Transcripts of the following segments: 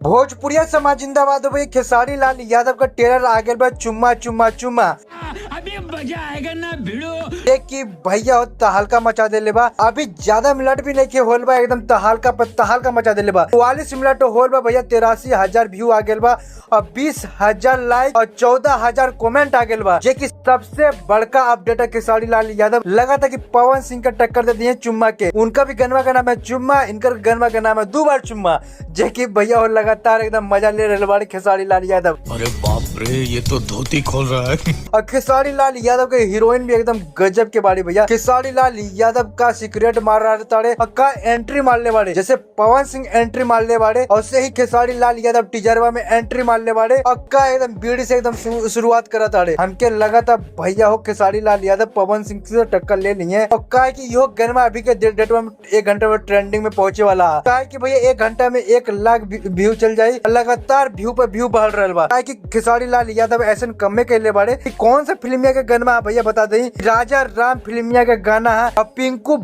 भोजपुरिया समाज जिंदाबाद हो भाई। खेसारी लाल यादव का ट्रेलर आ गया बा चुम्मा चुम्मा चुम्मा। अभी मजा आएगा ना भिड़ो। देख कि भैया हो तहलका मचा दे बा। अभी ज्यादा मिनट भी नहीं के होल बा, एकदम तहलका मचा दे बा। 44 मिनट होल बा भैया। 83,000 व्यू आ गए बा और 20,000 लाइक और 14,000 कमेंट आ गए बा। जे की सबसे बड़का अपडेट है खेसारी लाल यादव। लगा था कि पवन सिंह का टक्कर दे दिए चुम्मा के। उनका भी गनवा का नाम है चुम्मा, इनका गनवा का नाम है 2 बार चुम्मा। जे की भैया हो लगातार एकदम मजा ले रहे बाड़े खेसारी लाल यादव। अरे बाप रे, ये तो धोती खोल रहा है। और खेसारी लाल यादव के हीरोइन भी एकदम गजब के बाड़ी भैया। खेसारी लाल यादव का सीक्रेट मार रहा ताड़े और का एंट्री मारने वाले, जैसे पवन सिंह एंट्री मारने वाले और से ही खेसारी लाल यादव टीजरवा में एंट्री मारने वाले और का एकदम बीड़ी से एकदम शुरुआत करा ताड़े। हमके लगा था भैया हो खेसारी लाल यादव पवन सिंह से टक्कर ले ली है। और का की यो गनमा अभी के डेट में 1 घंटे में ट्रेंडिंग में पहुंचे वाला है। का की भैया 1 घंटा में 1 लाख व्यू चल जाये। लगातार व्यू पर व्यू बढ़ रहा बा। का की खेसारी लाल यादव ऐसे कमे के ले बाड़े। कौन सा फिल्मिया के गाना भैया बता दी? राजा राम फिल्मिया के गाना है और पिंकू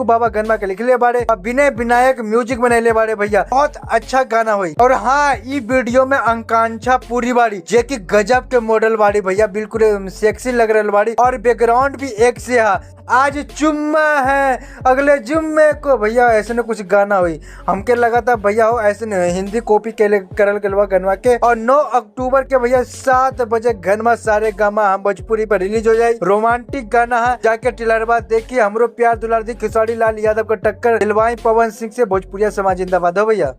बाबा गनमा के लिखले बाड़े और विनय विनायक म्यूजिक बनैले बाड़े भैया। बहुत अच्छा गाना हुई। और हाँ, ई वीडियो में आकांक्षा पूरी बाड़ी जे की गजब के मॉडल बाड़ी भैया, बिल्कुल सेक्सी लग रही बाड़ी और बैकग्राउंड भी एक से है। आज चुम्मा है अगले जुम्मे को भैया, ऐसे न कुछ गाना हुई। हमके लगा था भैया हो ऐसे हिंदी कॉपी करल गनवा के। और 9 अक्टूबर के भैया 7 बजे गनमा सारे गामा हम भोजपुरी पर रिलीज हो जाए। रोमांटिक गाना है, जाके ट्रेलर बाद देखिए। हमरो प्यार दुलार दी खेसारी लाल यादव का टक्कर दिलवाई पवन सिंह से। भोजपुरिया समाज जिंदाबाद हो भैया।